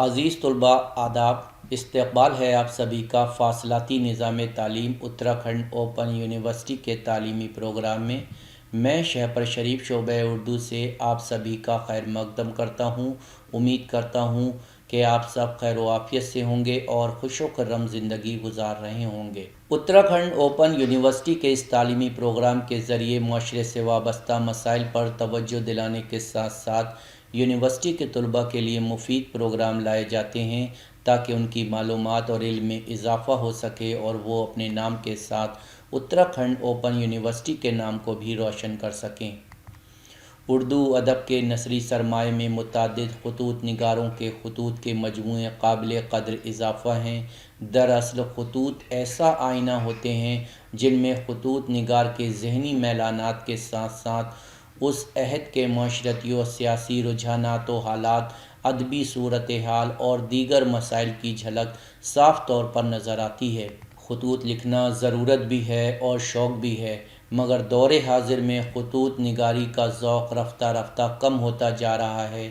عزیز طلباء آداب، استقبال ہے آپ سبھی کا فاصلاتی نظام تعلیم اتراکھنڈ اوپن یونیورسٹی کے تعلیمی پروگرام میں۔ میں شہپر شریف شعبہ اردو سے آپ سبھی کا خیر مقدم کرتا ہوں۔ امید کرتا ہوں کہ آپ سب خیر و عافیت سے ہوں گے اور خوش و خرم زندگی گزار رہے ہوں گے۔ اتراکھنڈ اوپن یونیورسٹی کے اس تعلیمی پروگرام کے ذریعے معاشرے سے وابستہ مسائل پر توجہ دلانے کے ساتھ ساتھ یونیورسٹی کے طلباء کے لیے مفید پروگرام لائے جاتے ہیں تاکہ ان کی معلومات اور علم میں اضافہ ہو سکے اور وہ اپنے نام کے ساتھ اتراکھنڈ اوپن یونیورسٹی کے نام کو بھی روشن کر سکیں۔ اردو ادب کے نثری سرمایہ میں متعدد خطوط نگاروں کے خطوط کے مجموعے قابل قدر اضافہ ہیں۔ دراصل خطوط ایسا آئینہ ہوتے ہیں جن میں خطوط نگار کے ذہنی میلانات کے ساتھ ساتھ اس عہد کے معاشرتی و سیاسی رجحانات و حالات، ادبی صورتحال اور دیگر مسائل کی جھلک صاف طور پر نظر آتی ہے۔ خطوط لکھنا ضرورت بھی ہے اور شوق بھی ہے، مگر دور حاضر میں خطوط نگاری کا ذوق رفتہ رفتہ کم ہوتا جا رہا ہے۔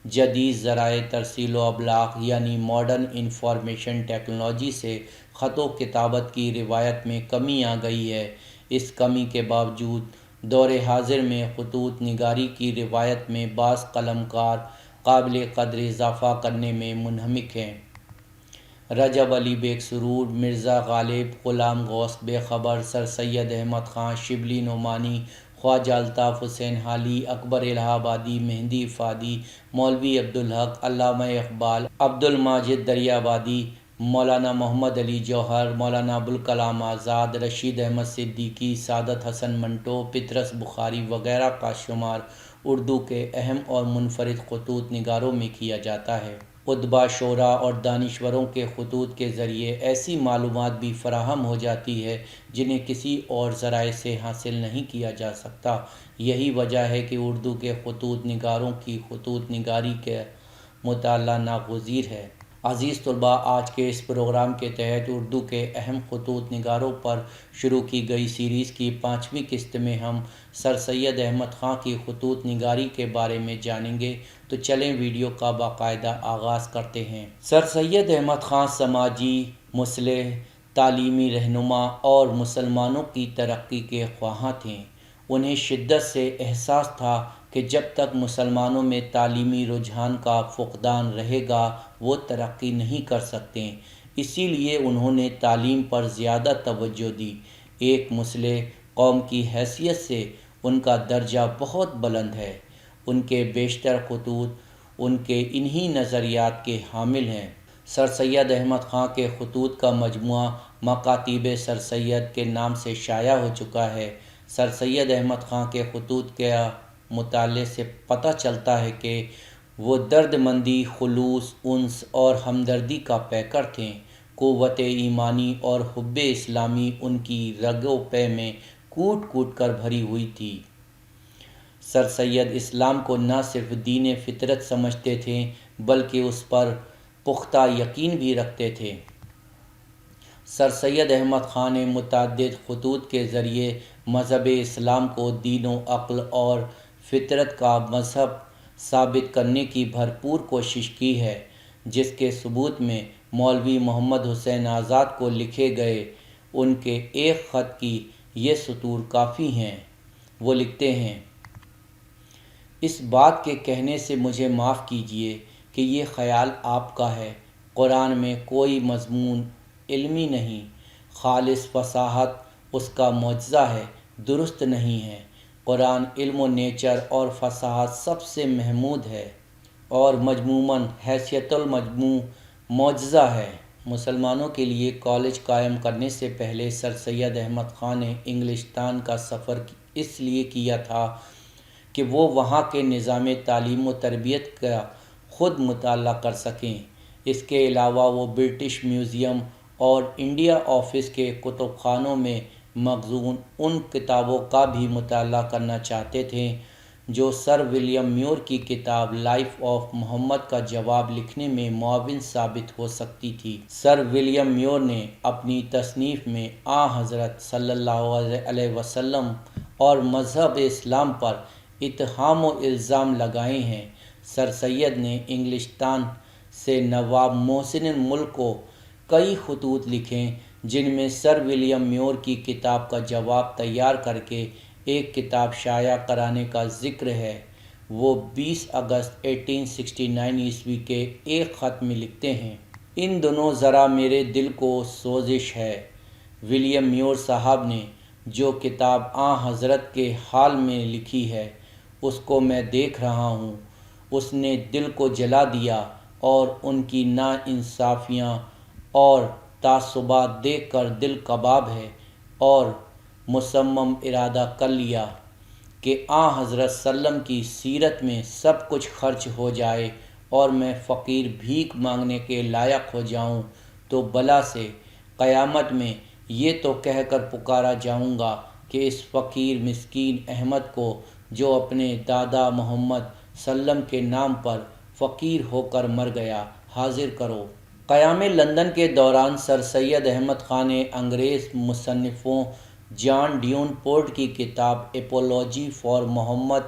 جدید ذرائع ترسیل و ابلاغ یعنی ماڈرن انفارمیشن ٹیکنالوجی سے خط و کتابت کی روایت میں کمی آ گئی ہے۔ اس کمی کے باوجود دور حاضر میں خطوط نگاری کی روایت میں بعض قلمکار قابل قدر اضافہ کرنے میں منہمک ہیں۔ رجب علی بیگ سرور، مرزا غالب، غلام غوث بے خبر، سر سید احمد خان، شبلی نعمانی، خواجہ الطاف حسین حالی، اکبر الہ آبادی، مہدی افادی، مولوی عبدالحق، علامہ اقبال، عبدالماجد دریابادی، مولانا محمد علی جوہر، مولانا ابوالکلام آزاد، رشید احمد صدیقی، سعادت حسن منٹو، پطرس بخاری وغیرہ کا شمار اردو کے اہم اور منفرد خطوط نگاروں میں کیا جاتا ہے۔ ادبا، شعراء اور دانشوروں کے خطوط کے ذریعے ایسی معلومات بھی فراہم ہو جاتی ہے جنہیں کسی اور ذرائع سے حاصل نہیں کیا جا سکتا۔ یہی وجہ ہے کہ اردو کے خطوط نگاروں کی خطوط نگاری کا مطالعہ ناگزیر ہے۔ عزیز طلباء، آج کے اس پروگرام کے تحت اردو کے اہم خطوط نگاروں پر شروع کی گئی سیریز کی 5ویں قسط میں ہم سر سید احمد خان کی خطوط نگاری کے بارے میں جانیں گے، تو چلیں ویڈیو کا باقاعدہ آغاز کرتے ہیں۔ سر سید احمد خان سماجی مصلح، تعلیمی رہنما اور مسلمانوں کی ترقی کے خواہاں تھے۔ انہیں شدت سے احساس تھا کہ جب تک مسلمانوں میں تعلیمی رجحان کا فقدان رہے گا وہ ترقی نہیں کر سکتے۔ اسی لیے انہوں نے تعلیم پر زیادہ توجہ دی۔ ایک مصلح قوم کی حیثیت سے ان کا درجہ بہت بلند ہے۔ ان کے بیشتر خطوط ان کے انہی نظریات کے حامل ہیں۔ سر سید احمد خان کے خطوط کا مجموعہ مکاتیب سر سید کے نام سے شائع ہو چکا ہے۔ سر سید احمد خان کے خطوط کے مطالعے سے پتہ چلتا ہے کہ وہ درد مندی، خلوص، انس اور ہمدردی کا پیکر تھے۔ قوت ایمانی اور حب اسلامی ان کی رگ و پے میں کوٹ کوٹ کر بھری ہوئی تھی۔ سر سید اسلام کو نہ صرف دین فطرت سمجھتے تھے بلکہ اس پر پختہ یقین بھی رکھتے تھے۔ سر سید احمد خان نے متعدد خطوط کے ذریعے مذہب اسلام کو دین و عقل اور فطرت کا مذہب ثابت کرنے کی بھرپور کوشش کی ہے، جس کے ثبوت میں مولوی محمد حسین آزاد کو لکھے گئے ان کے ایک خط کی یہ سطور کافی ہیں۔ وہ لکھتے ہیں: اس بات کے کہنے سے مجھے معاف کیجیے کہ یہ خیال آپ کا ہے۔ قرآن میں کوئی مضمون علمی نہیں، خالص فصاحت اس کا معجزہ ہے، درست نہیں ہے۔ قرآن علم و نیچر اور فصاحت سب سے محمود ہے اور مجموعاً حیثیت المجموع معجزہ ہے۔ مسلمانوں کے لیے کالج قائم کرنے سے پہلے سر سید احمد خان نے انگلستان کا سفر اس لیے کیا تھا کہ وہ وہاں کے نظام تعلیم و تربیت کا خود مطالعہ کر سکیں۔ اس کے علاوہ وہ برٹش میوزیم اور انڈیا آفس کے کتب خانوں میں مخزون ان کتابوں کا بھی مطالعہ کرنا چاہتے تھے جو سر ولیم میور کی کتاب لائف آف محمد کا جواب لکھنے میں معاون ثابت ہو سکتی تھی۔ سر ولیم میور نے اپنی تصنیف میں حضرت صلی اللہ علیہ وسلم اور مذہب اسلام پر اتہام و الزام لگائے ہیں۔ سر سید نے انگلستان سے نواب محسن ملک کو کئی خطوط لکھیں، جن میں سر ولیم میور کی کتاب کا جواب تیار کر کے ایک کتاب شائع کرانے کا ذکر ہے۔ وہ 20 اگست 1869 عیسوی کے ایک خط میں لکھتے ہیں: ان دنوں ذرا میرے دل کو سوزش ہے۔ ولیم میور صاحب نے جو کتاب حضرت کے حال میں لکھی ہے اس کو میں دیکھ رہا ہوں، اس نے دل کو جلا دیا، اور ان کی ناانصافیاں اور تعصبات دیکھ کر دل کباب ہے، اور مصمم ارادہ کر لیا کہ حضرت سلم کی سیرت میں سب کچھ خرچ ہو جائے اور میں فقیر بھیک مانگنے کے لائق ہو جاؤں تو بلا سے قیامت میں یہ تو کہہ کر پکارا جاؤں گا کہ اس فقیر مسکین احمد کو جو اپنے دادا محمد سلم کے نام پر فقیر ہو کر مر گیا، حاضر کرو۔ قیام لندن کے دوران سر سید احمد خان نے انگریز مصنفوں جان ڈیون پورٹ کی کتاب اپولوجی فار محمد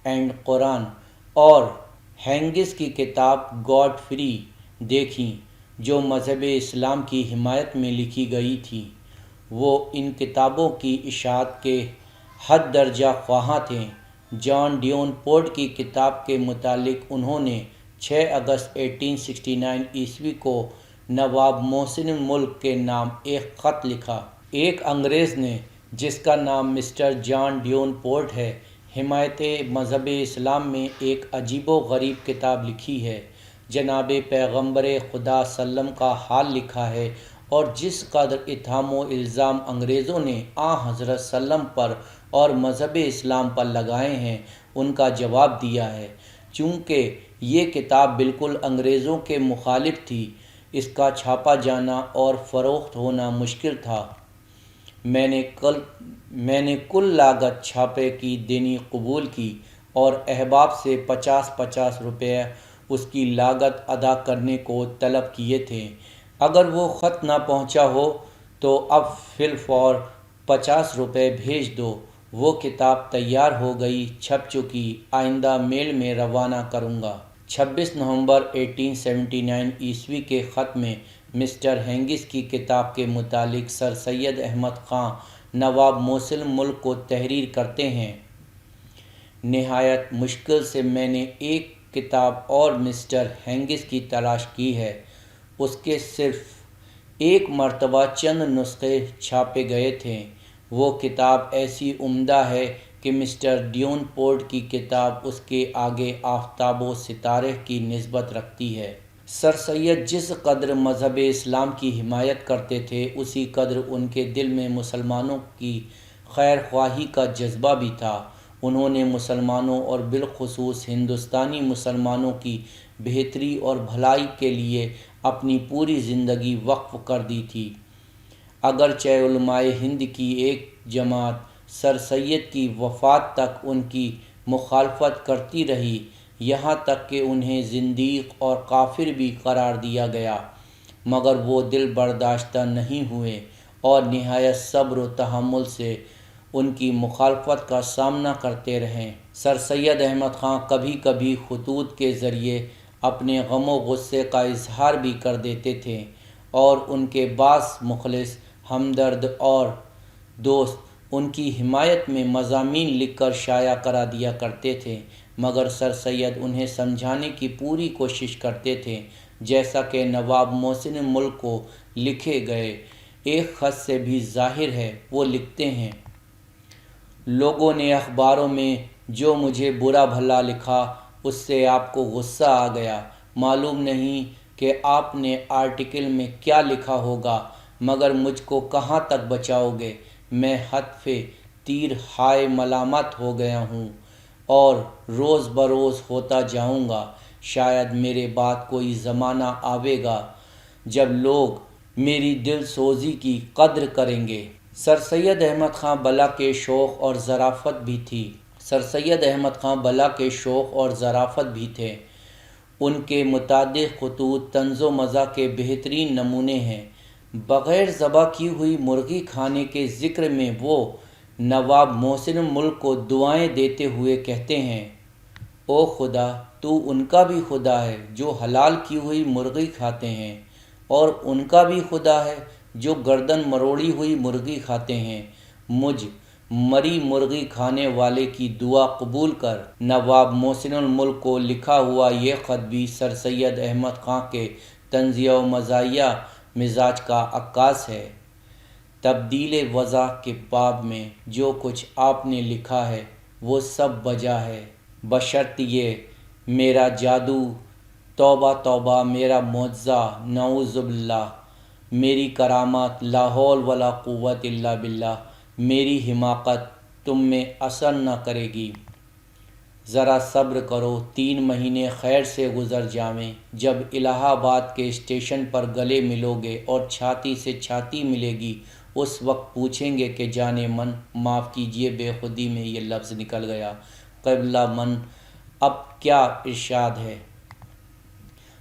اینڈ قرآن اور ہینگس کی کتاب گاڈ فری دیکھیں، جو مذہب اسلام کی حمایت میں لکھی گئی تھی۔ وہ ان کتابوں کی اشاعت کے حد درجہ خواہاں تھے۔ جان ڈیون پورٹ کی کتاب کے متعلق انہوں نے 6 اگست 1869 عیسوی کو نواب محسن ملک کے نام ایک خط لکھا۔ ایک انگریز نے، جس کا نام مسٹر جان ڈیون پورٹ ہے، حمایت مذہب اسلام میں ایک عجیب و غریب کتاب لکھی ہے۔ جناب پیغمبر خدا سلم کا حال لکھا ہے، اور جس قدر اتہام و الزام انگریزوں نے حضرت سلم پر اور مذہب اسلام پر لگائے ہیں ان کا جواب دیا ہے۔ چونکہ یہ کتاب بالکل انگریزوں کے مخالف تھی، اس کا چھاپا جانا اور فروخت ہونا مشکل تھا۔ میں نے کل لاگت چھاپے کی دینی قبول کی اور احباب سے 50 روپے اس کی لاگت ادا کرنے کو طلب کیے تھے۔ اگر وہ خط نہ پہنچا ہو تو اب فی الفور 50 روپے بھیج دو۔ وہ کتاب تیار ہو گئی، چھپ چکی، آئندہ میل میں روانہ کروں گا۔ 26 نومبر 1879 عیسوی کے خط میں مسٹر ہینگس کی کتاب کے متعلق سر سید احمد خان نواب محسن ملک کو تحریر کرتے ہیں: نہایت مشکل سے میں نے ایک کتاب اور مسٹر ہینگس کی تلاش کی ہے۔ اس کے صرف ایک مرتبہ چند نسخے چھاپے گئے تھے۔ وہ کتاب ایسی عمدہ ہے کہ مسٹر ڈیون پورٹ کی کتاب اس کے آگے آفتاب و ستارے کی نسبت رکھتی ہے۔ سر سید جس قدر مذہب اسلام کی حمایت کرتے تھے، اسی قدر ان کے دل میں مسلمانوں کی خیر خواہی کا جذبہ بھی تھا۔ انہوں نے مسلمانوں اور بالخصوص ہندوستانی مسلمانوں کی بہتری اور بھلائی کے لیے اپنی پوری زندگی وقف کر دی تھی۔ اگرچہ علماء ہند کی ایک جماعت سر سید کی وفات تک ان کی مخالفت کرتی رہی، یہاں تک کہ انہیں زندیق اور کافر بھی قرار دیا گیا، مگر وہ دل برداشتہ نہیں ہوئے اور نہایت صبر و تحمل سے ان کی مخالفت کا سامنا کرتے رہے۔ سر سید احمد خان کبھی کبھی خطوط کے ذریعے اپنے غم و غصے کا اظہار بھی کر دیتے تھے، اور ان کے بعض مخلص ہمدرد اور دوست ان کی حمایت میں مضامین لکھ کر شائع کرا دیا کرتے تھے، مگر سر سید انہیں سمجھانے کی پوری کوشش کرتے تھے، جیسا کہ نواب محسن ملک کو لکھے گئے ایک خط سے بھی ظاہر ہے۔ وہ لکھتے ہیں: لوگوں نے اخباروں میں جو مجھے برا بھلا لکھا، اس سے آپ کو غصہ آ گیا۔ معلوم نہیں کہ آپ نے آرٹیکل میں کیا لکھا ہوگا، مگر مجھ کو کہاں تک بچاؤ گے؟ میں ہتف تیر ہائے ملامت ہو گیا ہوں اور روز بروز ہوتا جاؤں گا۔ شاید میرے بعد کوئی زمانہ آئے گا جب لوگ میری دل سوزی کی قدر کریں گے۔ سر سید احمد خان بلا کے شوق اور ظرافت بھی تھی۔ سر سید احمد خان بلا کے شوق اور ظرافت بھی تھے۔ ان کے متعدد خطوط طنز و مزاح کے بہترین نمونے ہیں۔ بغیر ذبح کی ہوئی مرغی کھانے کے ذکر میں وہ نواب محسن ملک کو دعائیں دیتے ہوئے کہتے ہیں: او خدا تو ان کا بھی خدا ہے جو حلال کی ہوئی مرغی کھاتے ہیں، اور ان کا بھی خدا ہے جو گردن مروڑی ہوئی مرغی کھاتے ہیں۔ مجھ مری مرغی کھانے والے کی دعا قبول کر۔ نواب محسن الملک کو لکھا ہوا یہ خط بھی سر سید احمد خاں کے طنزیہ و مزاحیہ مزاج کا عکاس ہے۔ تبدیل وضع کے باب میں جو کچھ آپ نے لکھا ہے وہ سب بجا ہے، بشرط یہ میرا جادو، توبہ توبہ میرا معجزہ، نعوذ باللہ میری کرامات، لا حول ولا قوت الا باللہ میری حماقت تم میں اثر نہ کرے گی۔ ذرا صبر کرو، 3 مہینے خیر سے گزر جاویں، جب الہ آباد کے اسٹیشن پر گلے ملو گے اور چھاتی سے چھاتی ملے گی، اس وقت پوچھیں گے کہ جانے من، معاف کیجئے بے خودی میں یہ لفظ نکل گیا، قبلہ من اب کیا ارشاد ہے۔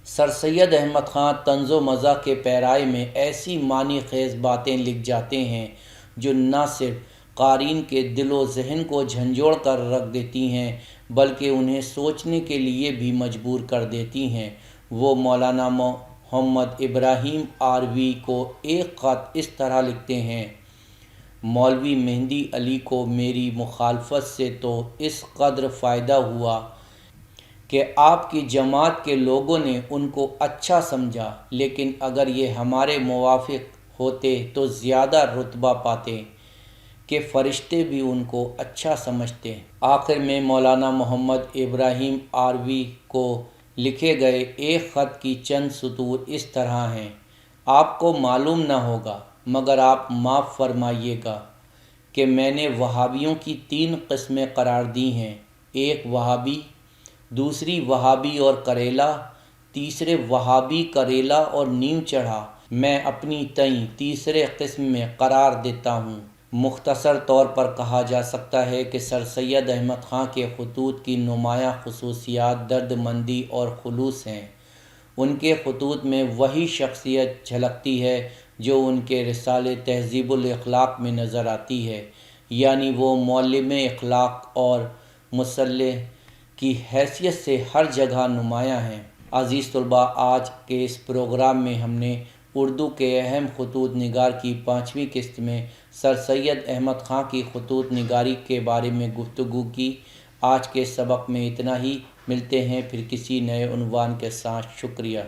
سر سید احمد خاں طنز و مزاح کے پیراۓ میں ایسی معنی خیز باتیں لکھ جاتے ہیں جو نہ صرف قارئین کے دل و ذہن کو جھنجھوڑ کر رکھ دیتی ہیں بلکہ انہیں سوچنے کے لیے بھی مجبور کر دیتی ہیں۔ وہ مولانا محمد ابراہیم آروی کو ایک خط اس طرح لکھتے ہیں: مولوی مہدی علی کو میری مخالفت سے تو اس قدر فائدہ ہوا کہ آپ کی جماعت کے لوگوں نے ان کو اچھا سمجھا، لیکن اگر یہ ہمارے موافق ہوتے تو زیادہ رتبہ پاتے کہ فرشتے بھی ان کو اچھا سمجھتے۔ آخر میں مولانا محمد ابراہیم آروی کو لکھے گئے ایک خط کی چند سطور اس طرح ہیں: آپ کو معلوم نہ ہوگا مگر آپ معاف فرمائیے گا کہ میں نے وہابیوں کی 3 قسمیں قرار دی ہیں، ایک وہابی، دوسری وہابی اور کریلا، تیسرے وہابی کریلا اور نیم چڑھا۔ میں اپنی تئیں تیسرے قسم میں قرار دیتا ہوں۔ مختصر طور پر کہا جا سکتا ہے کہ سر سید احمد خاں کے خطوط کی نمایاں خصوصیات درد مندی اور خلوص ہیں۔ ان کے خطوط میں وہی شخصیت جھلکتی ہے جو ان کے رسالے تہذیب الاخلاق میں نظر آتی ہے، یعنی وہ معلم اخلاق اور مصلح کی حیثیت سے ہر جگہ نمایاں ہیں۔ عزیز طلباء، آج کے اس پروگرام میں ہم نے اردو کے اہم خطوط نگار کی 5ویں قسط میں سر سید احمد خاں کی خطوط نگاری کے بارے میں گفتگو کی۔ آج کے سبق میں اتنا ہی، ملتے ہیں پھر کسی نئے عنوان کے ساتھ۔ شکریہ۔